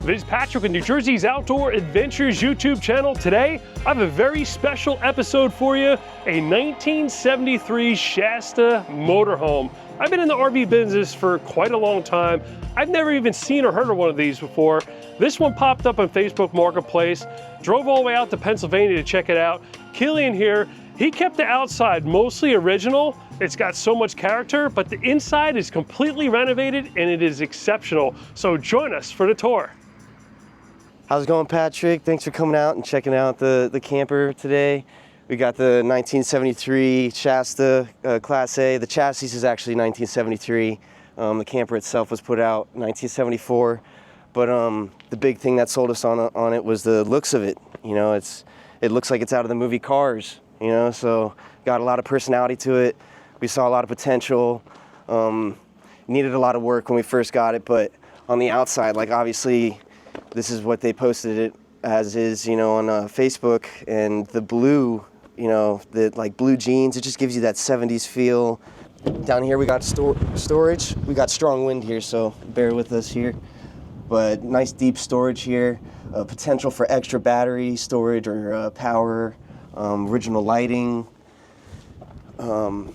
This is Patrick with New Jersey's Outdoor Adventures YouTube channel. Today, I have a very special episode for you, a 1973 Shasta Motorhome. I've been in the RV business for quite a long time. I've never even seen or heard of one of these before. This one popped up on Facebook Marketplace, drove all the way out to Pennsylvania to check it out. Killian here, he kept the outside mostly original. It's got so much character, but the inside is completely renovated and it is exceptional. So join us for the tour. How's it going, Patrick? Thanks for coming out and checking out the camper today. We got the 1973 Shasta Class A. The chassis is actually 1973. The camper itself was put out 1974. But the big thing that sold us on it was the looks of it. You know, it looks like it's out of the movie Cars. You know, so got a lot of personality to it. We saw a lot of potential. Needed a lot of work when we first got it, but on the outside, like obviously, this is what they posted it as is, you know, on Facebook, and the blue, you know, the like blue jeans, it just gives you that 70s feel. Down here we got storage. We got strong wind here, so bear with us here. But nice deep storage here. Potential for extra battery storage or power. Original lighting. One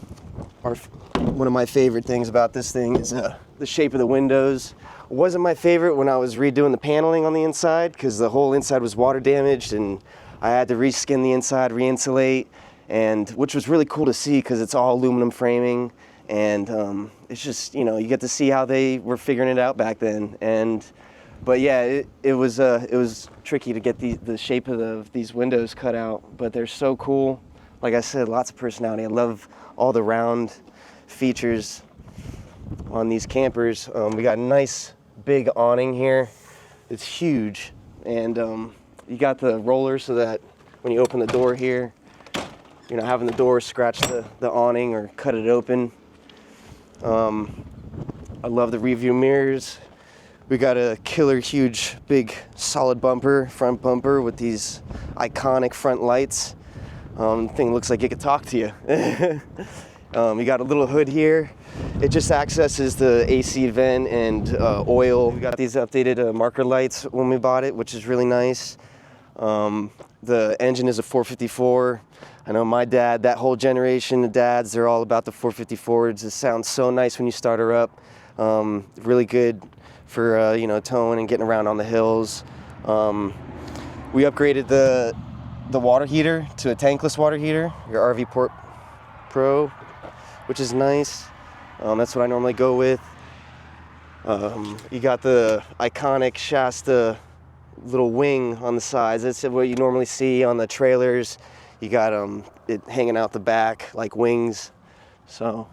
of my favorite things about this thing is the shape of the windows. It wasn't my favorite when I was redoing the paneling on the inside because the whole inside was water damaged and I had to reskin the inside, re-insulate, and which was really cool to see because it's all aluminum framing, and it's just, you know, you get to see how they were figuring it out back then. But yeah, it was tricky to get the shape of these windows cut out, but they're so cool. Like I said, lots of personality. I love all the round features on these campers. We got a nice big awning here. It's huge, and you got the roller so that when you open the door here, you're not having the door scratch the awning or cut it open. I love the rear view mirrors. We got a killer huge big solid bumper, front bumper with these iconic front lights. The thing looks like it could talk to you. You got a little hood here. It just accesses the AC vent and oil. We got these updated marker lights when we bought it, which is really nice. The engine is a 454. I know my dad, that whole generation of dads, they're all about the 454s. It sounds so nice when you start her up. Really good for you know, towing and getting around on the hills. We upgraded the water heater to a tankless water heater, your RV Port Pro, which is nice. That's what I normally go with. You got the iconic Shasta little wing on the sides. That's what you normally see on the trailers. You got it hanging out the back like wings. So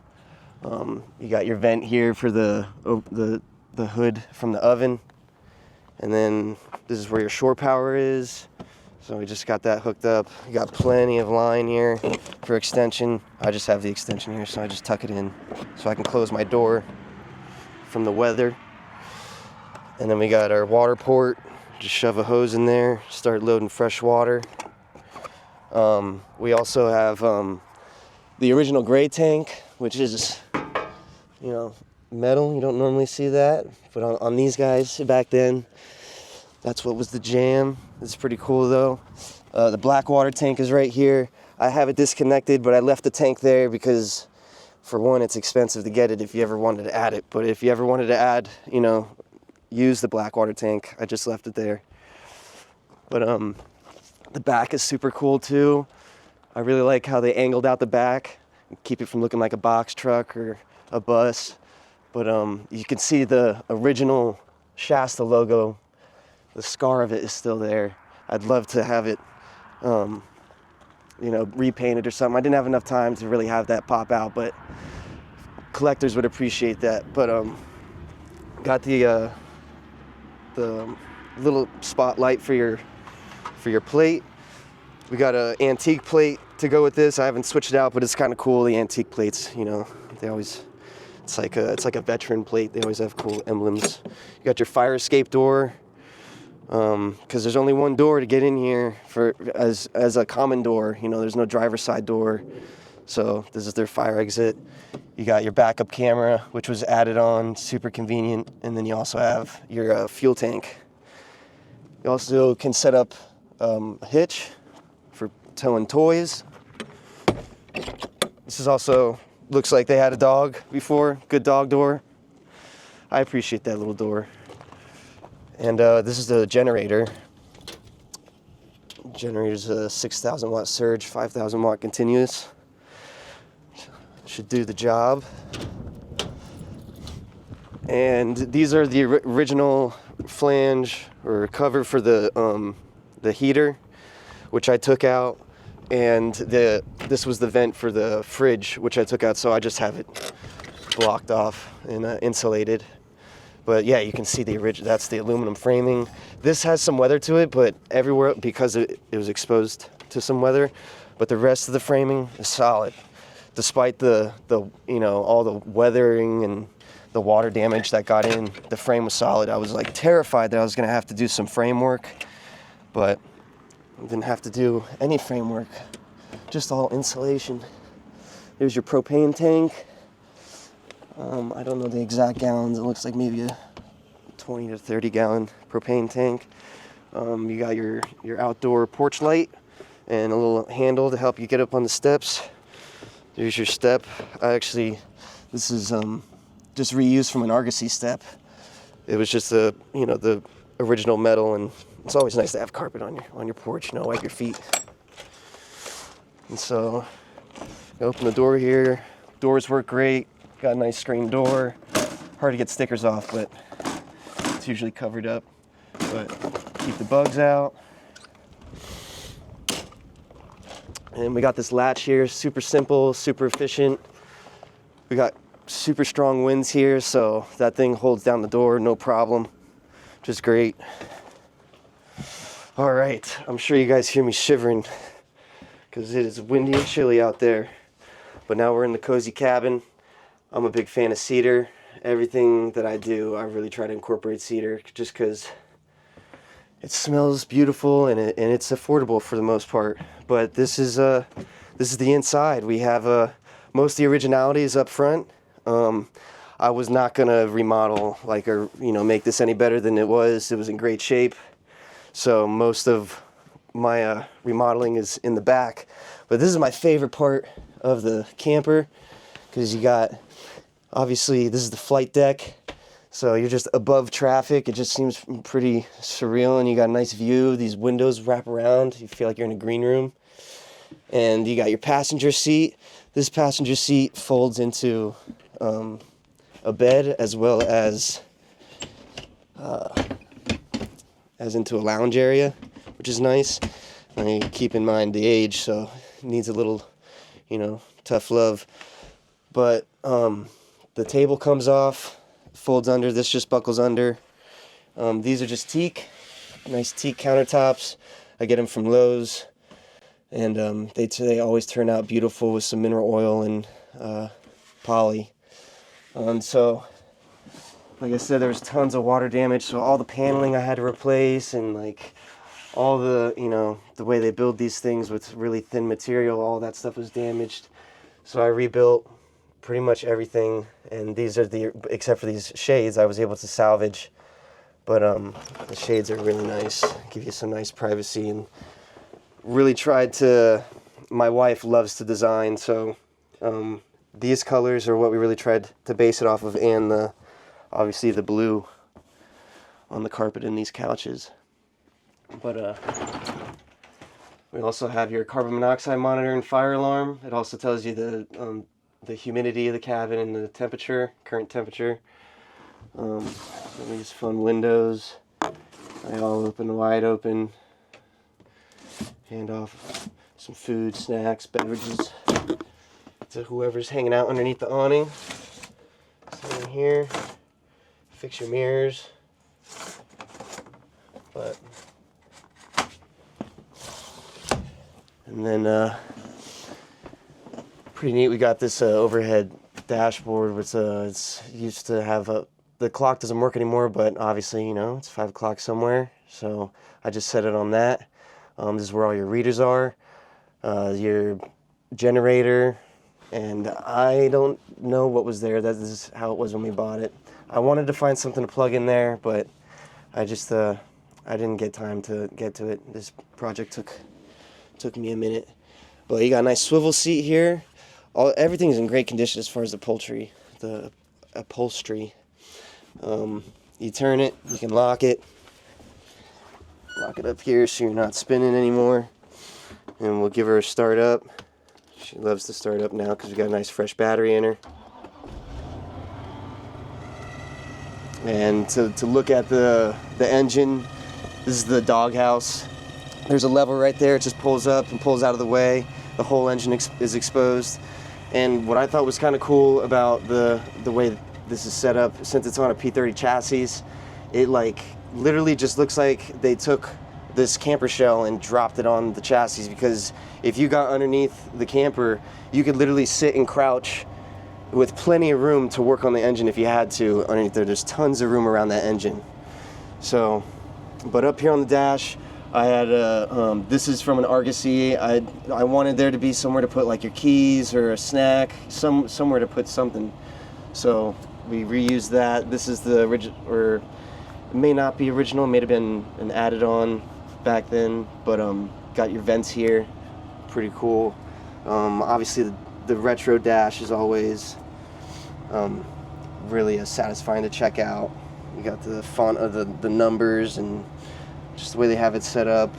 you got your vent here for the hood from the oven, and then this is where your shore power is. So we just got that hooked up. You got plenty of line here for extension. I just have the extension here, so I just tuck it in so I can close my door from the weather. And then we got our water port. Just shove a hose in there, start loading fresh water. We also have the original gray tank, which is, you know, metal. You don't normally see that, but on these guys back then, that's what was the jam. It's pretty cool though. The black water tank is right here. I have it disconnected, but I left the tank there because, for one, it's expensive to get it if you ever wanted to add it. But if you ever wanted to add, you know, use the black water tank, I just left it there. But the back is super cool too. I really like how they angled out the back, keep it from looking like a box truck or a bus. But you can see the original Shasta logo. The scar of it is still there. I'd love to have it, you know, repainted or something. I didn't have enough time to really have that pop out, but collectors would appreciate that. But got the little spotlight for your plate. We got an antique plate to go with this. I haven't switched it out, but it's kind of cool. The antique plates, you know, they always, it's like a veteran plate. They always have cool emblems. You got your fire escape door. Because there's only one door to get in here as a common door. You know, there's no driver's side door. So this is their fire exit. You got your backup camera, which was added on, super convenient. And then you also have your fuel tank. You also can set up a hitch for towing toys. This is also, looks like they had a dog before. Good dog door. I appreciate that little door. And this is the generator. Generator's a 6,000 watt surge, 5,000 watt continuous. Should do the job. And these are the original flange or cover for the heater, which I took out, and this was the vent for the fridge, which I took out, so I just have it blocked off and insulated. But yeah, you can see the original. That's the aluminum framing. This has some weather to it, but everywhere, because it was exposed to some weather, but the rest of the framing is solid, despite the all the weathering and the water damage that got in. The frame was solid. I was like terrified that I was gonna have to do some framework, but I didn't have to do any framework, just all insulation. There's your propane tank. I don't know the exact gallons. It looks like maybe a 20 to 30 gallon propane tank. You got your outdoor porch light and a little handle to help you get up on the steps. There's your step. This is just reused from an Argosy step. It was just the original metal, and it's always nice to have carpet on your porch, wipe your feet. And so, open the door here. Doors work great. Got a nice screen door. Hard to get stickers off, but it's usually covered up. But keep the bugs out. And we got this latch here, super simple, super efficient. We got super strong winds here, so that thing holds down the door, no problem. Just great. All right, I'm sure you guys hear me shivering because it is windy and chilly out there. But now we're in the cozy cabin. I'm a big fan of cedar. Everything that I do, I really try to incorporate cedar just because it smells beautiful and it's affordable for the most part. But this is the inside. We have most of the originalities up front. I was not gonna remodel or make this any better than it was. It was in great shape. So most of my remodeling is in the back. But this is my favorite part of the camper because you got, obviously this is the flight deck. So you're just above traffic. It just seems pretty surreal, and you got a nice view. These windows wrap around. You feel like you're in a green room. And you got your passenger seat. This passenger seat folds into a bed as well as into a lounge area, which is nice. And you keep in mind the age, so it needs a little, tough love. But the table comes off, folds under. This just buckles under. These are just teak, nice teak countertops. I get them from Lowe's, and they always turn out beautiful with some mineral oil and poly. So, like I said, there was tons of water damage, so all the paneling I had to replace, and all the, the way they build these things with really thin material, all that stuff was damaged. So I rebuilt pretty much everything, and these are except for these shades, I was able to salvage. But the shades are really nice, give you some nice privacy, and really my wife loves to design, so these colors are what we really tried to base it off of, and obviously the blue on the carpet in these couches. But we also have your carbon monoxide monitor and fire alarm. It also tells you the humidity of the cabin and the temperature, current temperature. These fun windows. They all open wide open. Hand off some food, snacks, beverages to whoever's hanging out underneath the awning. So in here, fix your mirrors. And then pretty neat, we got this overhead dashboard, which it's used to have the clock doesn't work anymore, but obviously it's 5 o'clock somewhere, so I just set it on that. This is where all your readers are, your generator, and I don't know what was there. That is how it was when we bought it. I wanted to find something to plug in there, but I just I didn't get time to get to it. This project took me a minute. But you got a nice swivel seat here. Everything's in great condition as far as the upholstery. You turn it, you can lock it up here so you're not spinning anymore. And we'll give her a start up. She loves to start up now because we got a nice fresh battery in her. And to look at the engine, this is the doghouse. There's a lever right there. It just pulls up and pulls out of the way. The whole engine is exposed. And what I thought was kind of cool about the way this is set up, since it's on a P30 chassis, it like literally just looks like they took this camper shell and dropped it on the chassis, because if you got underneath the camper, you could literally sit and crouch with plenty of room to work on the engine if you had to underneath there. There's tons of room around that engine. So, but up here on the dash, I had this is from an Argosy. I wanted there to be somewhere to put like your keys or a snack, somewhere to put something. So we reused that. This is the original, or it may not be original, it may have been an added on back then, but got your vents here, pretty cool. Obviously the retro dash is always really satisfying to check out. You got the font of the numbers and just the way they have it set up.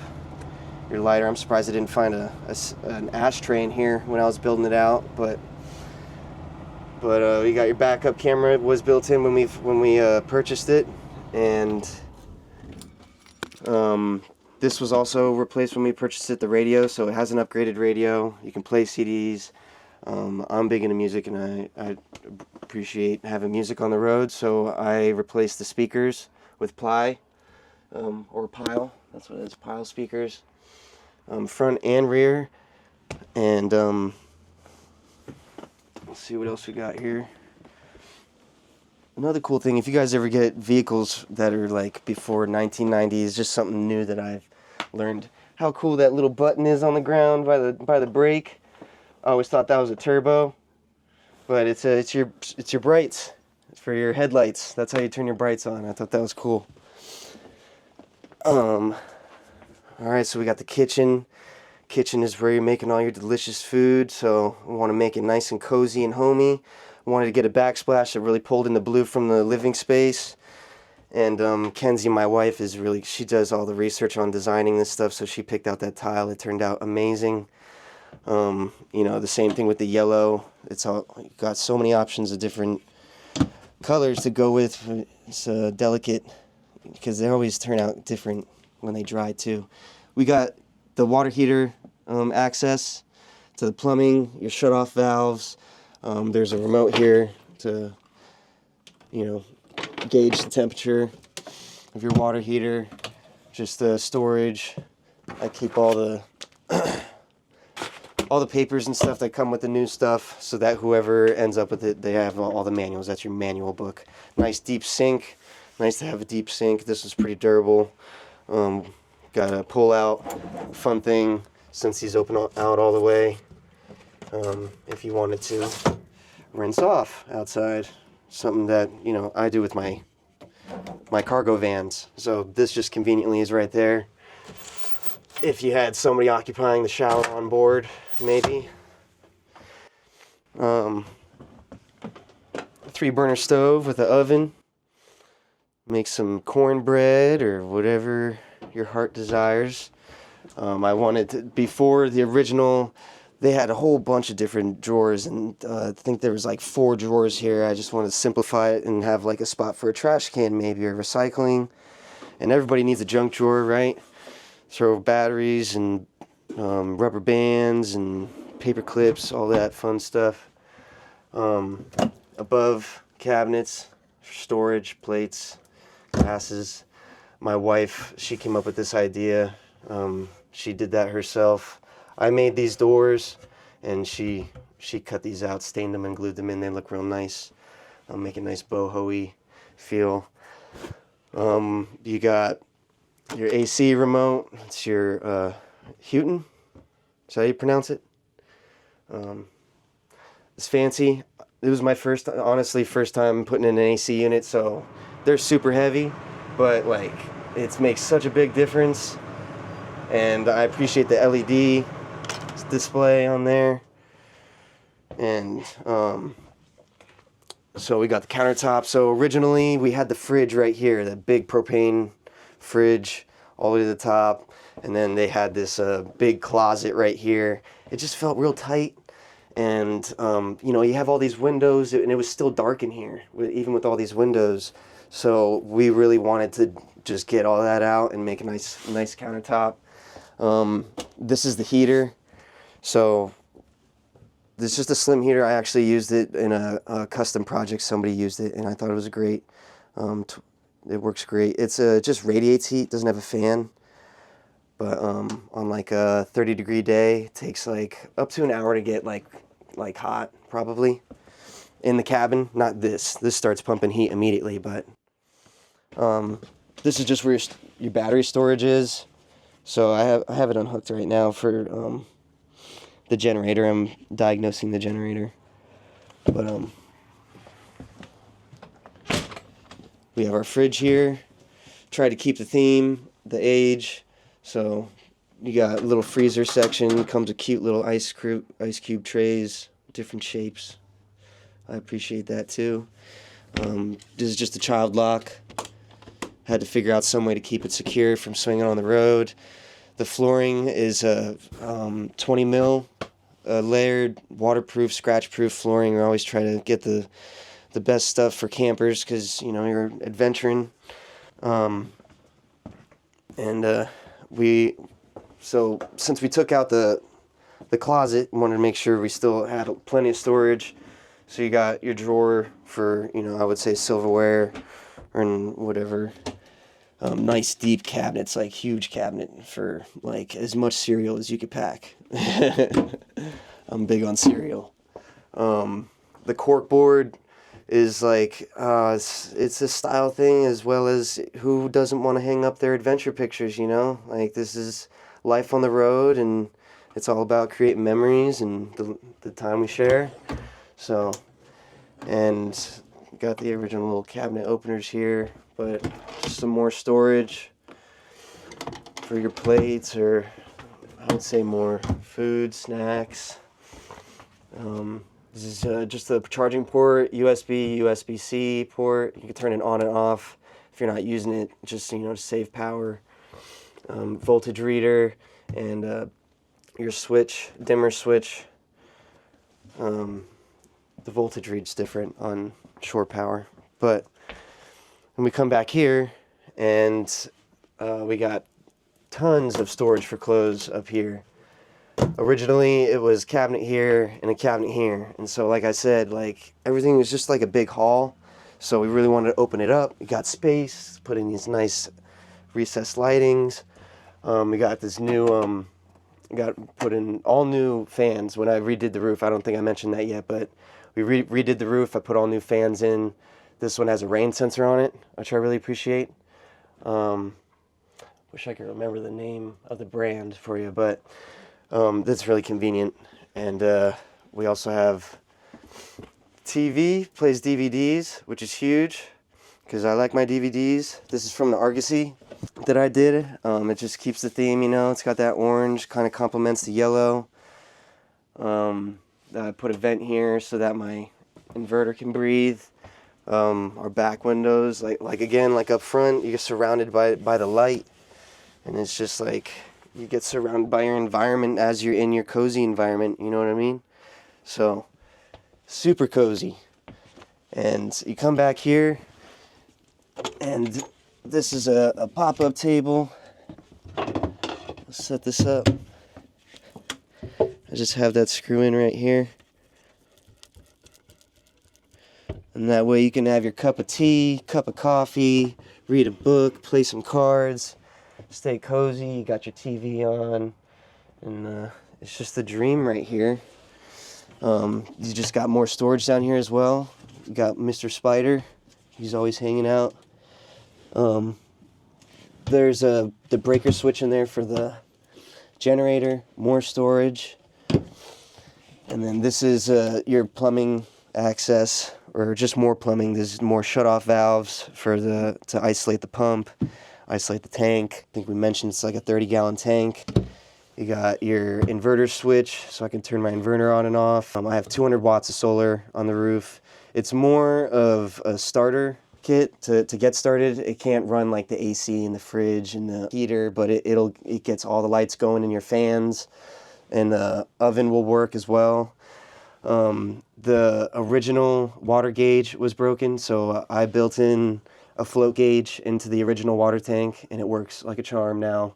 Your lighter, I'm surprised I didn't find an ashtray in here when I was building it out, but you got your backup camera. It was built in when we purchased it, and this was also replaced when we purchased it, the radio, so it has an upgraded radio. You can play CDs. I'm big into music, and I appreciate having music on the road, so I replaced the speakers with ply, or pile. That's what it is, pile speakers, front and rear. And let's see what else we got here. Another cool thing, if you guys ever get vehicles that are like before 1990s, just something new that I've learned, how cool that little button is on the ground by the brake. I always thought that was a turbo, but it's your brights. It's for your headlights. That's how you turn your brights on. I thought that was cool. All right, so we got the kitchen. Kitchen is where you're making all your delicious food, so I want to make it nice and cozy and homey. Wanted to get a backsplash that really pulled in the blue from the living space. And Kenzie, my wife, she does all the research on designing this stuff, so she picked out that tile. It turned out amazing. The same thing with the yellow. You got so many options of different colors to go with. It's delicate because they always turn out different when they dry too. We got the water heater access to the plumbing, your shut-off valves. There's a remote here to, gauge the temperature of your water heater. Just the storage. I keep all the papers and stuff that come with the new stuff, so that whoever ends up with it, they have all the manuals. That's your manual book. Nice deep sink. Nice to have a deep sink. This is pretty durable. Got a pull-out, fun thing, since these open out all the way. If you wanted to rinse off outside, something that I do with my cargo vans. So this just conveniently is right there. If you had somebody occupying the shower on board, maybe. 3-burner stove with an oven. Make some cornbread or whatever your heart desires. I wanted to, before the original, they had a whole bunch of different drawers, and I think there was like 4 drawers here. I just wanted to simplify it and have like a spot for a trash can maybe, or recycling. And everybody needs a junk drawer, right? Throw batteries and rubber bands and paper clips, all that fun stuff. Above, cabinets, storage, plates, glasses. My wife, she came up with this idea. She did that herself. I made these doors, and she cut these out, stained them, and glued them in. They look real nice. Make a nice boho-y feel. You got your AC remote. It's your Houghton. Is that how you pronounce it? It's fancy. It was my first time putting in an AC unit, so they're super heavy, but like it makes such a big difference. And I appreciate the LED display on there. And so we got the countertop. So originally we had the fridge right here, that big propane fridge all the way to the top. And then they had this big closet right here. It just felt real tight. And, you know, you have all these windows, and it was still dark in here, even with all these windows. So we really wanted to just get all that out and make a nice countertop. This is the heater. So this is just a slim heater. I actually used it in a custom project. Somebody used it, and I thought it was great. It works great. It's just radiates heat, doesn't have a fan. But on like a 30-degree day, it takes like up to an hour to get like hot, probably, in the cabin. Not this. This starts pumping heat immediately, but this is just where your battery storage is. So I have it unhooked right now for the generator. I'm diagnosing the generator. But we have our fridge here. Try to keep the theme, the age. So you got a little freezer section. Comes with cute little ice cube trays, different shapes. I appreciate that too. This is just a child lock. Had to figure out some way to keep it secure from swinging on the road. The flooring is 20 mil layered, waterproof, scratch-proof flooring. We always try to get the best stuff for campers because, you know, you're adventuring. So since we took out the closet, we wanted to make sure we still had plenty of storage. So you got your drawer for, you know, I would say silverware and whatever. Nice deep cabinets, like huge cabinet for like as much cereal as you could pack. I'm big on cereal. The cork board is like, it's a style thing, as well as who doesn't want to hang up their adventure pictures, you know? Like, this is life on the road, and it's all about creating memories and the time we share. So, and got the original little cabinet openers here, but just some more storage for your plates, or I would say more food, snacks. This is just a charging port, USB, USB-C port. You can turn it on and off if you're not using it, just, you know, to save power. Voltage reader, and your switch, dimmer switch. The voltage read's different on shore power. But when we come back here, and we got tons of storage for clothes up here. Originally, it was cabinet here and a cabinet here. And so, like I said, like, everything was just like a big hall. So we really wanted to open it up. We got space, put in these nice recessed lightings. We got this new, put in all new fans when I redid the roof. I don't think I mentioned that yet, but we redid the roof. I put all new fans in. This one has a rain sensor on it, which I really appreciate. Wish I could remember the name of the brand for you, but that's really convenient. And we also have TV, plays DVDs, which is huge because I like my DVDs. This is from the Argosy that I did. It just keeps the theme, you know. It's got that orange, kind of complements the yellow. I put a vent here so that my inverter can breathe. Our back windows, like again, like up front, you get surrounded by the light, and it's just like you get surrounded by your environment as you're in your cozy environment. You know what I mean? So super cozy. And you come back here, and this is a pop-up table. Let's set this up. I just have that screw in right here. And that way you can have your cup of tea, cup of coffee, read a book, play some cards, stay cozy. You got your TV on, and it's just the dream right here. You just got more storage down here as well. You got Mr. Spider. He's always hanging out. There's the breaker switch in there for the generator, more storage. And then this is your plumbing access, or just more plumbing. There's more shut-off valves for to isolate the pump. isolate the tank. I think we mentioned it's like a 30-gallon tank. You got your inverter switch, so I can turn my inverter on and off. I have 200 watts of solar on the roof. It's more of a starter kit to get started. It can't run like the AC and the fridge and the heater, but it gets all the lights going in your fans, and the oven will work as well. The original water gauge was broken, so I built in a float gauge into the original water tank, and it works like a charm now.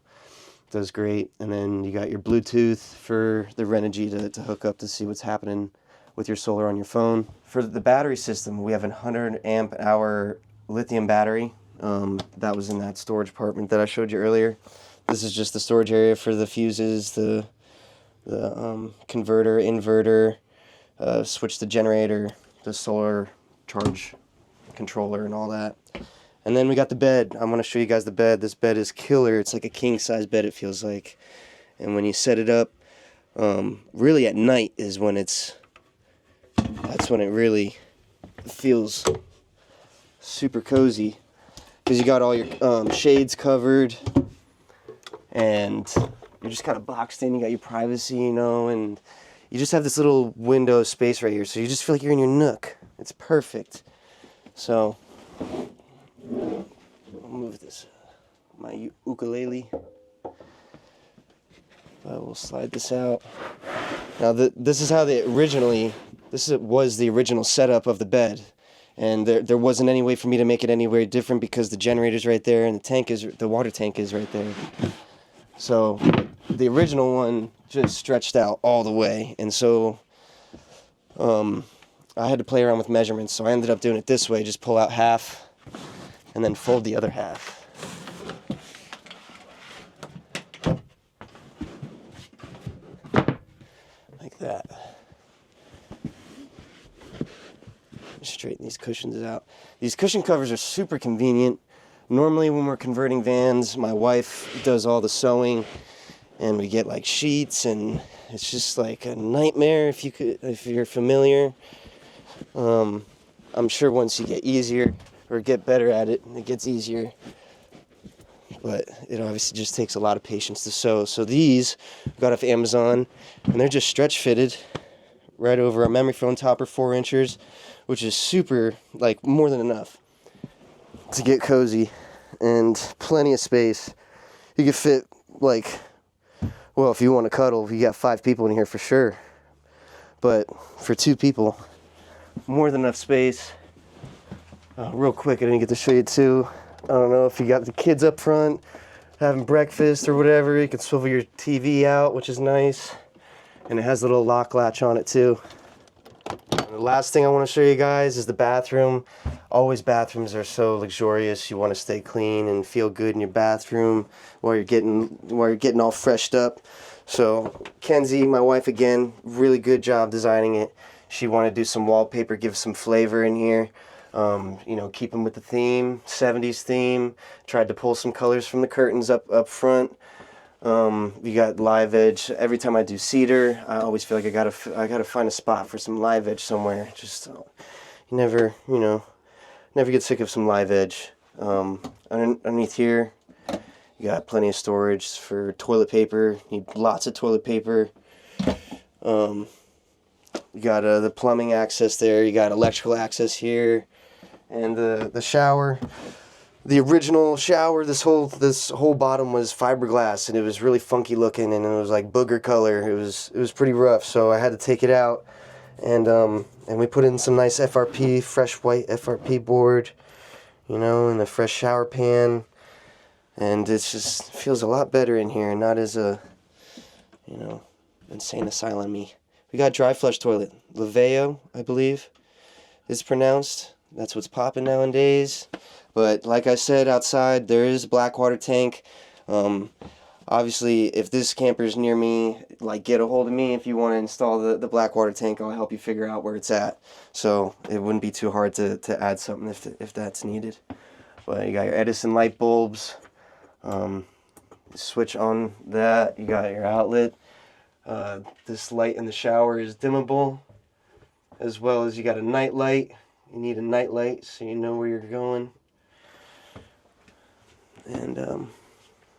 Does great. And then you got your Bluetooth for the Rarity to hook up to see what's happening with your solar on your phone. For the battery system, we have a 100 amp hour lithium battery. That was in that storage apartment that I showed you earlier. This is just the storage area for the fuses, the converter, inverter, switch the generator, the solar charge controller and all that. And then we got the bed. I'm going to show you guys the bed. This bed is killer. It's like a king-size bed, it feels like. And when you set it up, really at night is when that's when it really feels super cozy. Because you got all your shades covered, and you're just kind of boxed in. You got your privacy, you know, and you just have this little window space right here. So you just feel like you're in your nook. It's perfect. So I'll move this, my ukulele. I will slide this out. Now this is how was the original setup of the bed, and there wasn't any way for me to make it anywhere different because the generator's right there and the water tank is right there. So the original one just stretched out all the way, and so I had to play around with measurements, so I ended up doing it this way. Just pull out half and then fold the other half. Like that. Straighten these cushions out. These cushion covers are super convenient. Normally when we're converting vans, my wife does all the sewing, and we get like sheets, and it's just like a nightmare if you're familiar. I'm sure once you get easier or get better at it, it gets easier. But it obviously just takes a lot of patience to sew. So these I got off Amazon, and they're just stretch fitted right over a memory foam topper, 4 inches, which is super, like, more than enough to get cozy, and plenty of space. You could fit, like, well, if you want to cuddle, you got 5 people in here for sure. But for 2 people, more than enough space. Real quick, I didn't get to show you too. I don't know if you got the kids up front having breakfast or whatever. You can swivel your TV out, which is nice. And it has a little lock latch on it too. And the last thing I want to show you guys is the bathroom. Always bathrooms are so luxurious. You want to stay clean and feel good in your bathroom while you're getting all freshed up. So Kenzie, my wife, again, really good job designing it. She wanted to do some wallpaper, give some flavor in here. You know, keep them with the theme, 70s theme. Tried to pull some colors from the curtains up front. You got live edge. Every time I do cedar, I always feel like I gotta find a spot for some live edge somewhere. Just you never get sick of some live edge. Underneath here, you got plenty of storage for toilet paper. Need lots of toilet paper. You got the plumbing access there. You got electrical access here, and the shower. The original shower, this whole bottom was fiberglass, and it was really funky looking, and it was like booger color. It was pretty rough, so I had to take it out, and we put in some nice FRP, fresh white FRP board, you know, and a fresh shower pan, and it just feels a lot better in here, not as insane asylum-y. We got dry flush toilet. Laveo, I believe, is pronounced. That's what's popping nowadays. But like I said, outside there is a black water tank. Obviously, if this camper is near me, like, get a hold of me if you want to install the black water tank. I'll help you figure out where it's at. So it wouldn't be too hard to add something if that's needed. But you got your Edison light bulbs. Switch on that. You got your outlet. This light in the shower is dimmable, as well as you got a night light. You need a night light so you know where you're going. And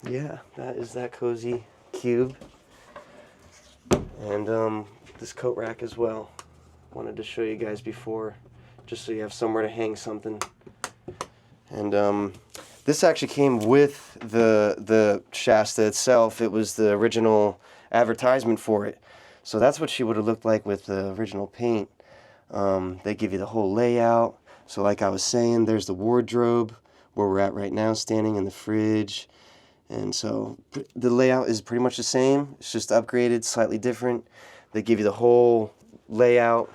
yeah, that is that cozy cube. And this coat rack as well. Wanted to show you guys before, just so you have somewhere to hang something. And this actually came with the Shasta itself. It was the original advertisement for it. So that's what she would have looked like with the original paint. They give you the whole layout. So like I was saying, there's the wardrobe where we're at right now, standing in the fridge. And so the layout is pretty much the same. It's just upgraded, slightly different. They give you the whole layout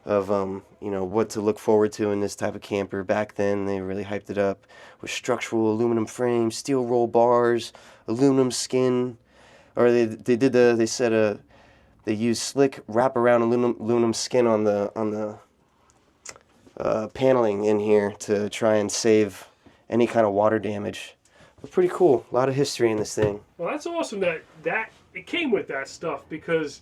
of you know, what to look forward to in this type of camper. Back then they really hyped it up with structural aluminum frames, steel roll bars, aluminum skin, or they said they used slick wraparound aluminum skin on the paneling in here to try and save any kind of water damage. But pretty cool. A lot of history in this thing. Well, that's awesome that it came with that stuff, because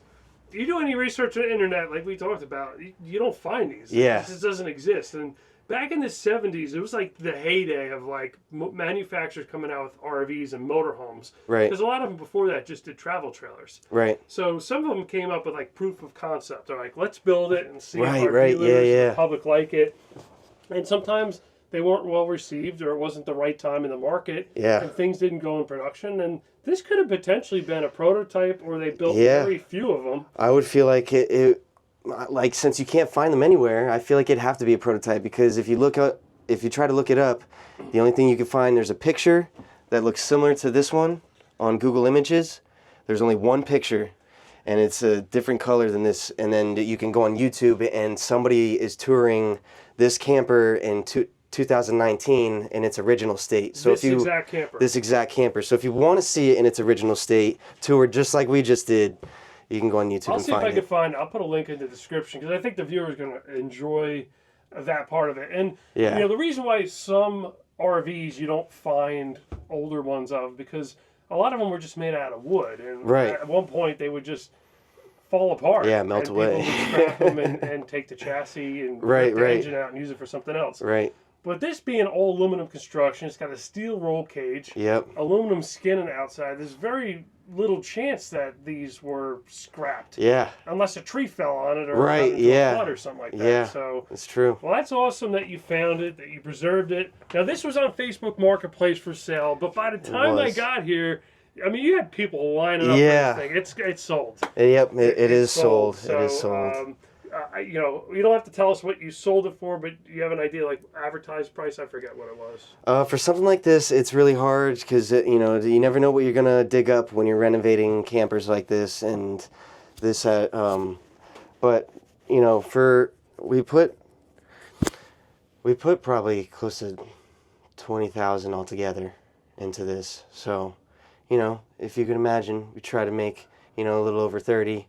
you do any research on the internet, like we talked about, you don't find these. Yeah. It just doesn't exist. And back in the 70s, it was like the heyday of like manufacturers coming out with RVs and motorhomes. Right. Because a lot of them before that just did travel trailers. Right. So some of them came up with like proof of concept. They're like, let's build it and see if our Right. dealers Yeah. and the public like it. And sometimes they weren't well received, or it wasn't the right time in the market. Yeah. And things didn't go in production. And this could have potentially been a prototype, or they built Yeah. very few of them. I would feel like like, since you can't find them anywhere, I feel like it'd have to be a prototype, because if you try to look it up, the only thing you can find, there's a picture that looks similar to this one on Google Images. There's only one picture, and it's a different color than this. And then you can go on YouTube, and somebody is touring this camper in 2019 in its original state. So This exact camper. This exact camper. So if you want to see it in its original state, toured just like we just did, you can go on YouTube I'll and see if find I it. can find. I'll put a link in the description, because I think the viewer's going to enjoy that part of it. And Yeah. you know, the reason why some RVs you don't find older ones of, because a lot of them were just made out of wood, and Right. at one point they would just fall apart. Yeah, melt and away. People would scrap them and take the chassis and Right, rip the right. engine out and use it for something else. Right. But this being all aluminum construction, it's got a steel roll cage, Yep. aluminum skin on the outside. There's very little chance that these were scrapped. Yeah. Unless a tree fell on it, or Right, got into a yeah. flood or something like that. Yeah. So, It's true. well, that's awesome that you found it, that you preserved it. Now, this was on Facebook Marketplace for sale, but by the time I was. got here, I mean, you had people lining up Yeah. for this thing. It's sold. Yep. It It's is sold. So, It is sold. you know, you don't have to tell us what you sold it for, but you have an idea, like advertised price? I forget what it was. For something like this, it's really hard, because you know, you never know what you're gonna dig up when you're renovating campers like this. And this, but you know, we put probably close to 20,000 altogether into this. So, you know, if you can imagine, we try to make, you know, a little over 30,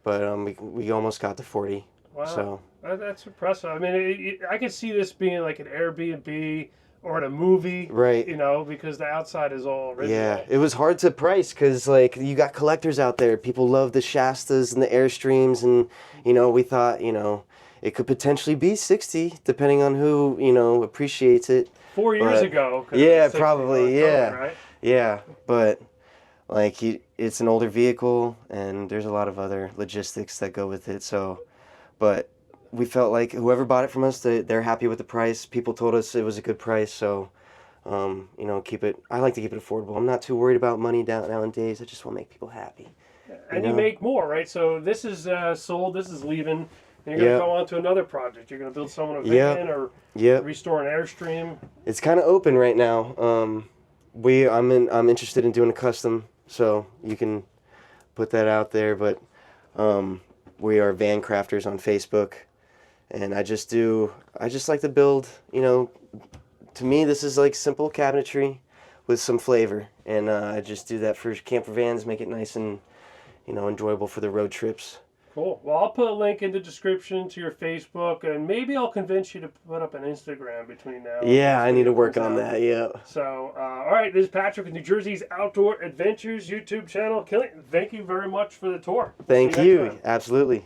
but we almost got to 40. Wow, So that's impressive. I mean, I could see this being like an Airbnb or in a movie, Right. You know, because the outside is all original. yeah, it was hard to price, because like, you got collectors out there. People love the Shastas and the Airstreams, and you know, we thought, you know, it could potentially be 60, depending on who, you know, appreciates it. 4 years But- ago. 'Cause Yeah, it's 60 probably. October, Yeah. Right? Yeah, but like, it's an older vehicle, and there's a lot of other logistics that go with it. So, but we felt like whoever bought it from us, they're happy with the price. People told us it was a good price, so you know, I like to keep it affordable. I'm not too worried about money nowadays. I just want to make people happy. And You you know? make more, right? So this is sold, this is leaving, and you're going to Yep. go on to another project. You're going to build someone a Yep. van or Yep. restore an Airstream. It's kind of open right now. I'm interested in doing a custom, so you can put that out there. But we are van crafters on Facebook, and I just like to build. You know, to me, this is like simple cabinetry with some flavor, and I just do that for camper vans, make it nice and, you know, enjoyable for the road trips. Cool. Well, I'll put a link in the description to your Facebook, and maybe I'll convince you to put up an Instagram between now and Yeah, when I need this to work comes on out. that. Yeah. So, all right, this is Patrick with New Jersey's Outdoor Adventures YouTube channel. Killian, thank you very much for the tour. Thank See you you. next time. Absolutely.